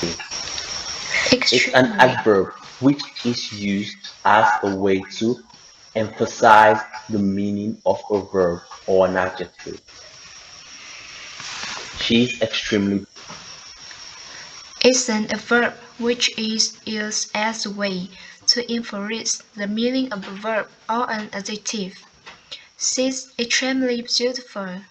It's an Extremely. adverb which is used as a way to emphasize the meaning of a verb or an adjective. She's extremely. Isn't a verb which is used as a way to emphasize the meaning of a verb or an adjective. She's extremely beautiful.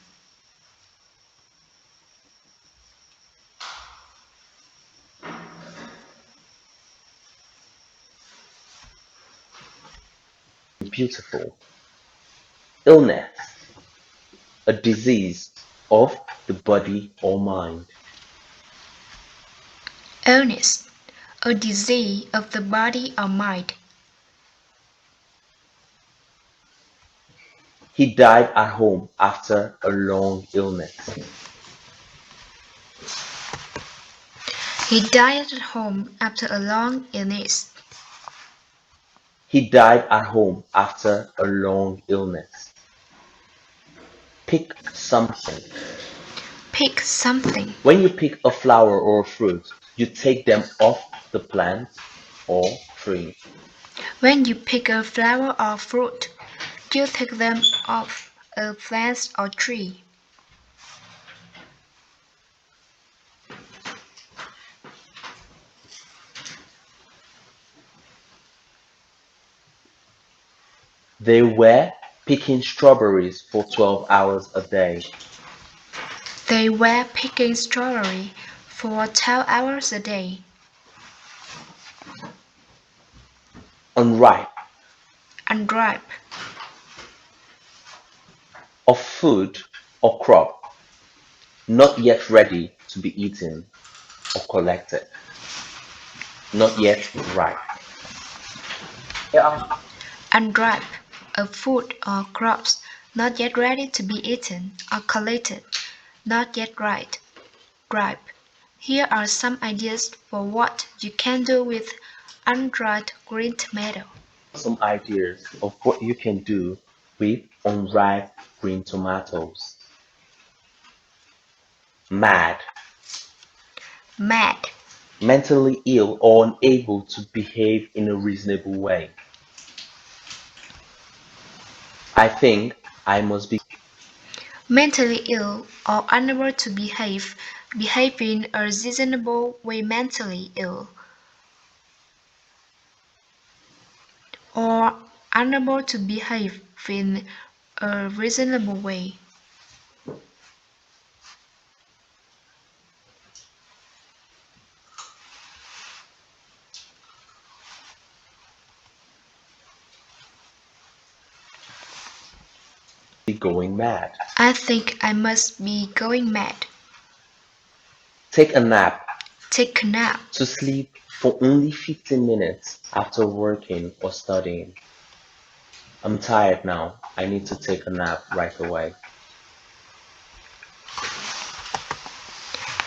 Beautiful. Illness, a disease of the body or mind. Illness, a disease of the body or mind. He died at home after a long illness. He died at home after a long illness. He died at home after a long illness. Pick something. Pick something. When you pick a flower or a fruit, you take them off the plant or tree. When you pick a flower or fruit, you take them off a plant or tree. They were picking strawberries for 12 hours a day. They were picking strawberry for 12 hours a day. Unripe, Unripe. of food or crop, not yet ready to be eaten or collected, not yet ripe. There are Unripe. Of food or crops not yet ready to be eaten or collected. Not yet ripe. Here are some ideas for what you can do with unripe green tomato. some ideas of what you can do with unripe green tomatoes. Mad, Mad. mentally ill or unable to behave in a reasonable way. I think I must be. Mentally ill or unable to behave in a reasonable way. Mentally ill or unable to behave in a reasonable way. Going mad. I think I must be going mad. Take a nap. Take a nap. To sleep for only 15 minutes after working or studying. I'm tired now. I need to take a nap right away.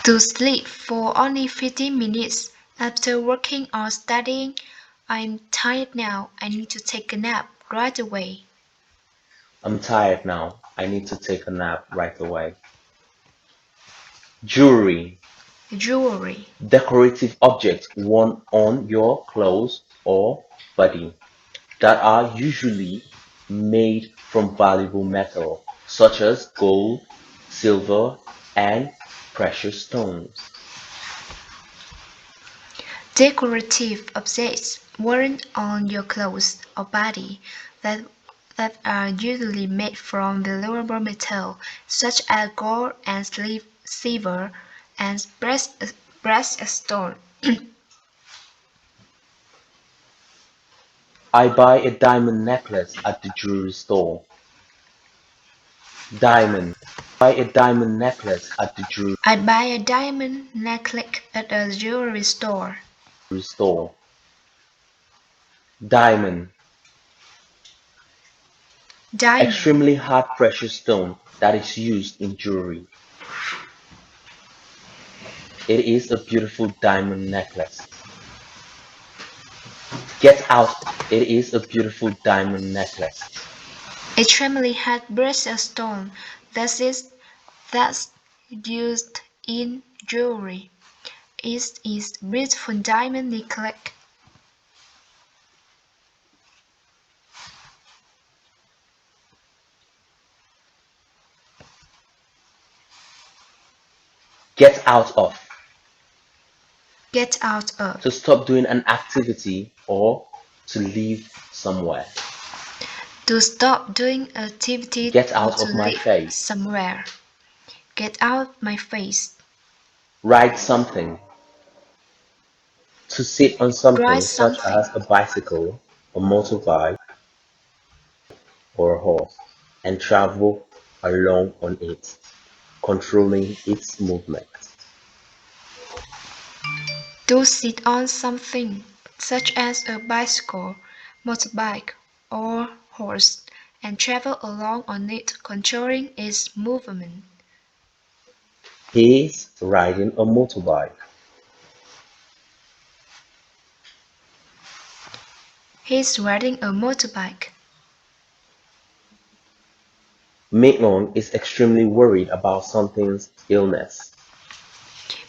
To sleep for only 15 minutes after working or studying. I'm tired now. I need to take a nap right away. I'm tired now. I need to take a nap right away. Jewelry. Jewelry. Decorative objects worn on your clothes or body that are usually made from valuable metal such as gold, silver, and precious stones. Decorative objects worn on your clothes or body that that are usually made from valuable metal, such as gold and silver and brass stone. I buy a diamond necklace at the jewelry store. Diamond. Buy a diamond necklace at the jewelry I buy a diamond necklace at a jewelry store. store. Diamond. Diamond. Extremely hard precious stone that is used in jewelry. It is a beautiful diamond necklace. Get out. It is a beautiful diamond necklace. Extremely hard brass stone that is that's used in jewelry. is beautiful diamond necklace. Get out of. Get out To of. stop doing an activity or to leave somewhere. To stop doing activity Get or out to of my live face. somewhere. Get out my face. Ride something. To sit on Try something such something. as a bicycle, a motorbike, or a horse, and travel along on it, controlling its movement. To sit on something, such as a bicycle, motorbike, or horse, and travel along on it, controlling its movement. He's riding a motorbike. He's riding a motorbike. Maitland is extremely worried about something's illness.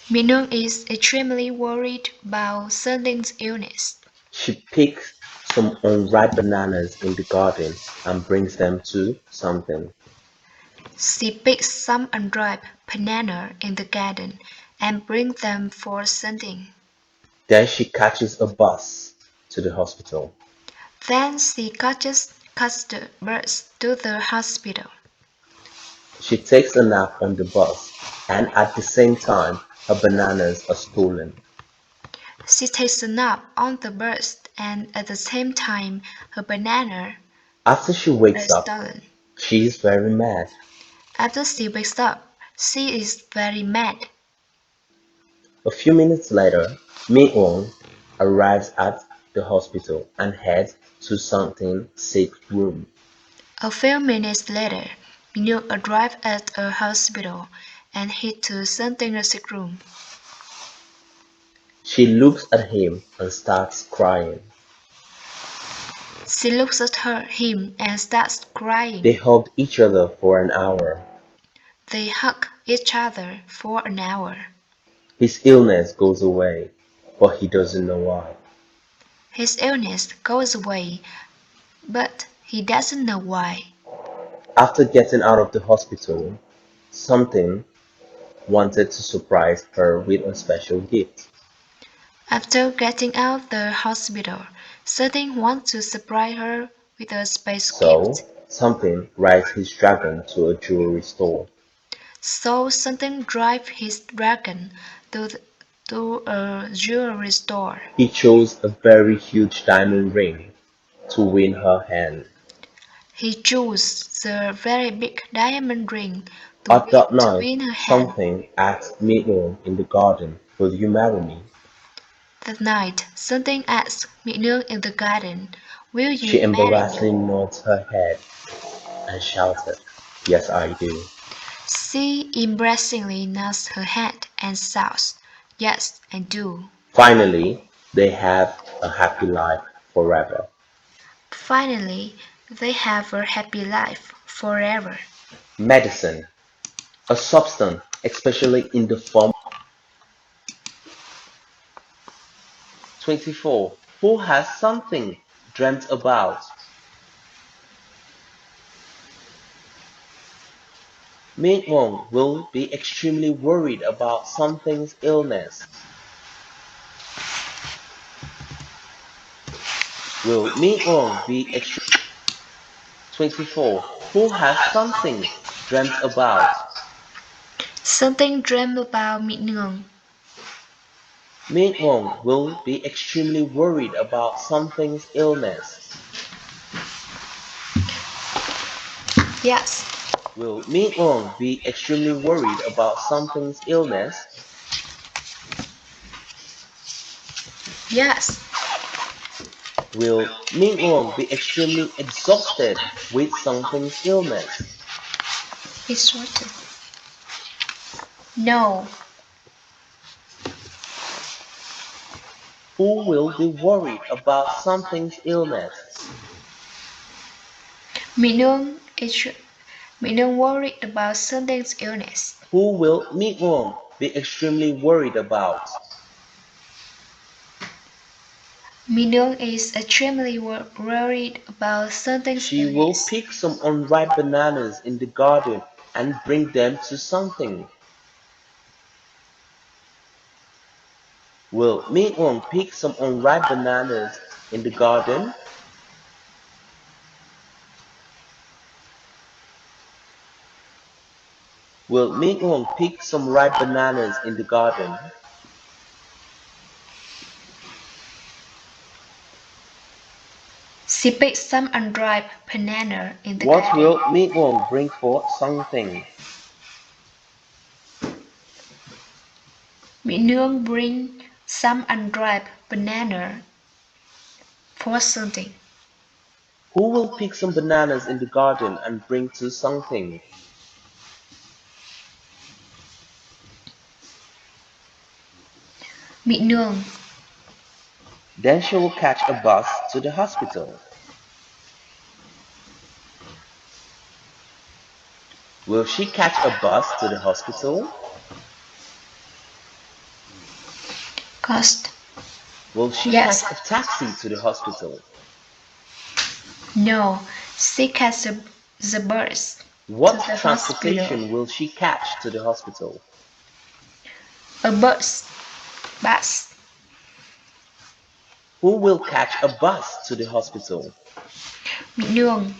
Minung is extremely worried about Sunding's illness. She picks some unripe bananas in the garden and brings them to something. She picks some unripe banana in the garden and brings them for Sunding. Then she catches a bus to the hospital. Then she cuts the birds to the hospital. She takes a nap on the bus, and at the same time, her bananas are stolen. She takes a nap on the bus and at the same time her banana After she are wakes up, stolen. she is very mad. After she wakes up, she is very mad. A few minutes later, Mi-won arrives at the hospital and heads to something sick room. A few minutes later, Minyook arrives at a hospital and heads to Sunding's sick room. She looks at him and starts crying. She looks at him and starts They crying. hugged each other for an hour. They hug each other for an hour. His illness goes away, but he doesn't know why. His illness goes away, but he doesn't know why. After getting out of the hospital, something wanted to surprise her with a special gift. After getting out the hospital, Sunding wants to surprise her with a space gift. So, something rides his dragon to a jewelry store. So Sunding drives his dragon to, to a jewelry store. He chose a very huge diamond ring to win her hand. He chose the very big diamond ring At that to night, win her hand. something asked Midon in the garden, "Will you marry me?" That night, Sunding asks Minung in the garden, "Will She you marry me?" embarrassedly nods her head and shouted, "Yes, I do." She embarrassingly nods her head and shouts, "Yes, I do." Finally, they have a happy life forever. Finally, they have a happy life forever. Medicine, a substance, especially in the form 24, who has something dreamt about. Min-won will be extremely worried about something's illness. Will Min-won be extremely 24, who has something dreamt about. Something dream about Minung. Min-won will be extremely worried about something's illness. Yes, Will Min-won be extremely worried about something's illness? yes. Will Min-won be extremely exhausted with something's illness? He's sorted. No, Who will be worried about something's illness? Minung is Minung worried about Sunding's illness. Who will Min-won be extremely worried about? Minyoung is extremely worried about something's She will illness. pick some unripe bananas in the garden and bring them to something. Will Min-won pick some unripe bananas in the garden? Will Min-won pick some ripe bananas in the garden? She picked some unripe banana in the What garden. will Min-won bring for something? Minyoung bring some unripe banana for something. Who will pick some bananas in the garden and bring to something? Minyoung. Then she will catch a bus to the hospital. Will she catch a bus to the hospital? Cost. Will she Yes. catch a taxi to the hospital? No. She catch the bus to What the hospital. transportation will she catch to the hospital? A bus. Bus. Who will catch a bus to the hospital? Minyoung.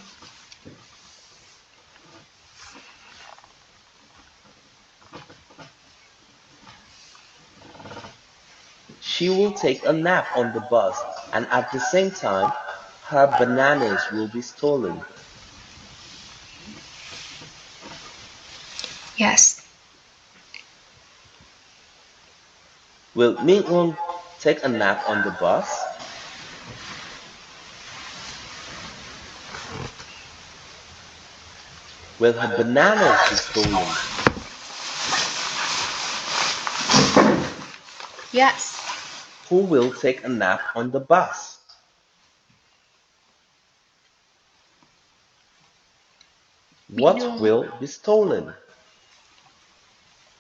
She will take a nap on the bus, and at the same time, her bananas will be stolen. Yes. Will Min-won take a nap on the bus? Will her bananas be stolen? Yes. Who will take a nap on the bus? What Minyoung. will be stolen?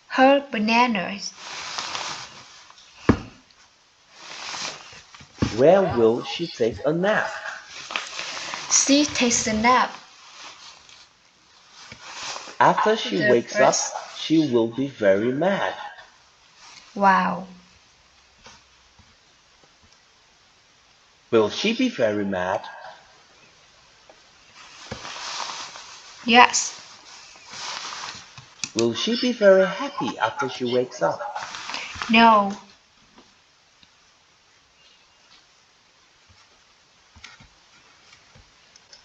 Her bananas. Where will she take a nap? She takes a nap. After she The wakes bus. up, she will be very mad. Wow. Will she be very mad? Yes. Will she be very happy after she wakes up? No.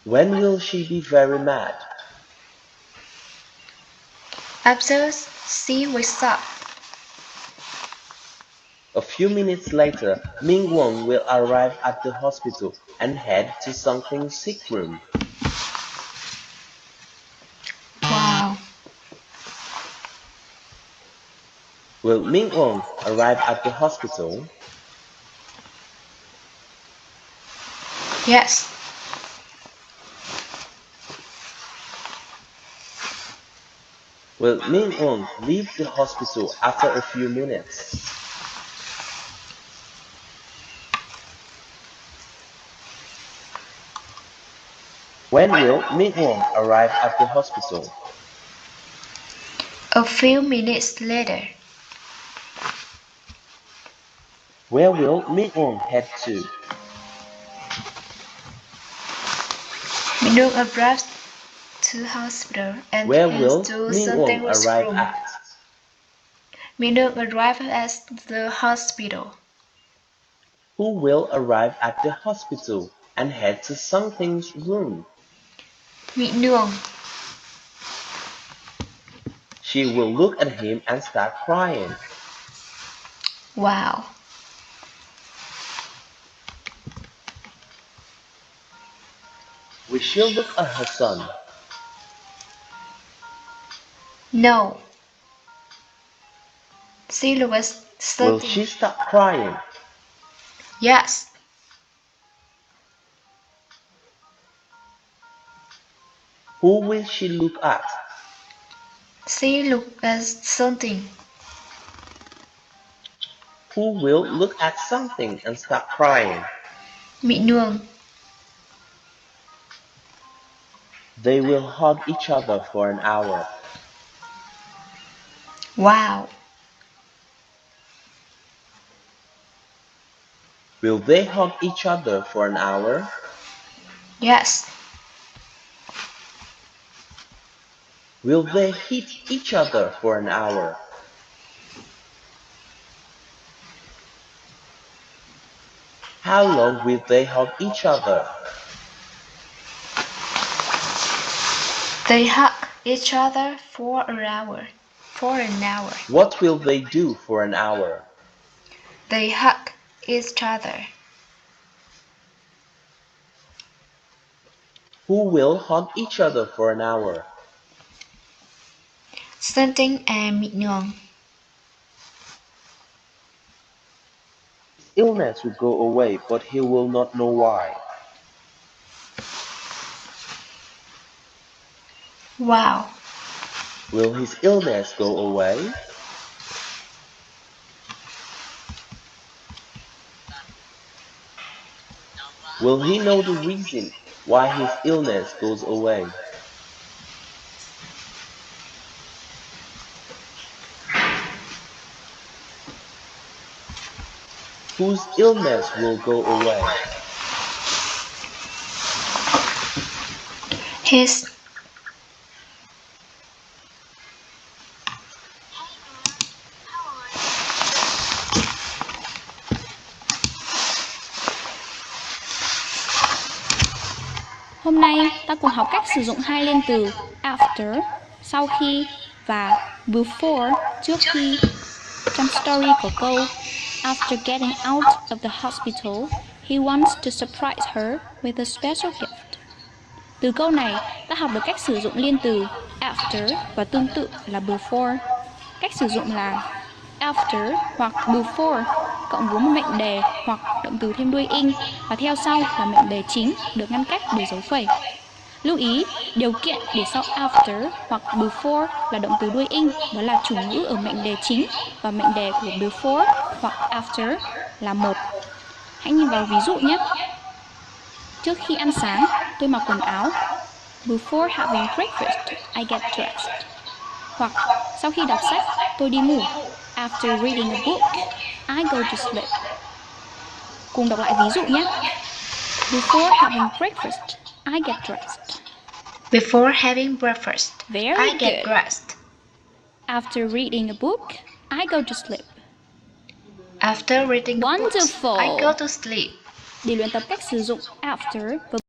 When will she be very mad? After she wakes up. A few minutes later, Ming Wong will arrive at the hospital and head to something's sick room. Wow. Will Ming Wong arrive at the hospital? Yes. Will Ming Wong leave the hospital after a few minutes? When will Ming Wong arrive at the hospital? A few minutes later. Where will Ming Wong head to? Minyoung arrives to the hospital and Where heads will to Ming Wong something's arrive room. at? Minyoung arrives at the hospital. Who will arrive at the hospital and head to something's room? Minyoung. She will look at him and start crying. Wow. Will she look at her son? No. She looks Will something. she stop crying? Yes. Who will she look at? She looks at something. Who will look at something and stop crying? Mị nương. They will hug each other for an hour. Wow. Will they hug each other for an hour? Yes. Will they hit each other for an hour? How long will they hug each other? They hug each other for an hour. For an hour. What will they do for an hour? They hug each other. Who will hug each other for an hour? Sơn Tinh and Mị nương. Illness will go away, but he will not know why. Wow. Will his illness go away? Will he know the reason why his illness goes away? Whose illness will go away? His. Hôm nay ta cùng học cách sử dụng hai liên từ after, sau khi, và before, trước khi. Trong story có câu After getting out of the hospital, he wants to surprise her with a special gift. Từ câu này, ta học được cách sử dụng liên từ after và tương tự là before. Cách sử dụng là after hoặc before cộng với một mệnh đề hoặc động từ thêm đuôi ing và theo sau là mệnh đề chính được ngăn cách bởi dấu phẩy. Lưu ý, điều kiện để sau after hoặc before là động từ đuôi ing, đó là chủ ngữ ở mệnh đề chính và mệnh đề của before hoặc after là một. Hãy nhìn vào ví dụ nhé. Trước khi ăn sáng, tôi mặc quần áo. Before having breakfast, I get dressed. Hoặc sau khi đọc sách, tôi đi ngủ. After reading a book, I go to sleep. Cùng đọc lại ví dụ nhé. Before having breakfast, I get dressed. Before having breakfast, Very I get good. dressed. After reading a book, I go to sleep. After reading books, Wonderful. I go to sleep. Để luyện tập cách sử dụng after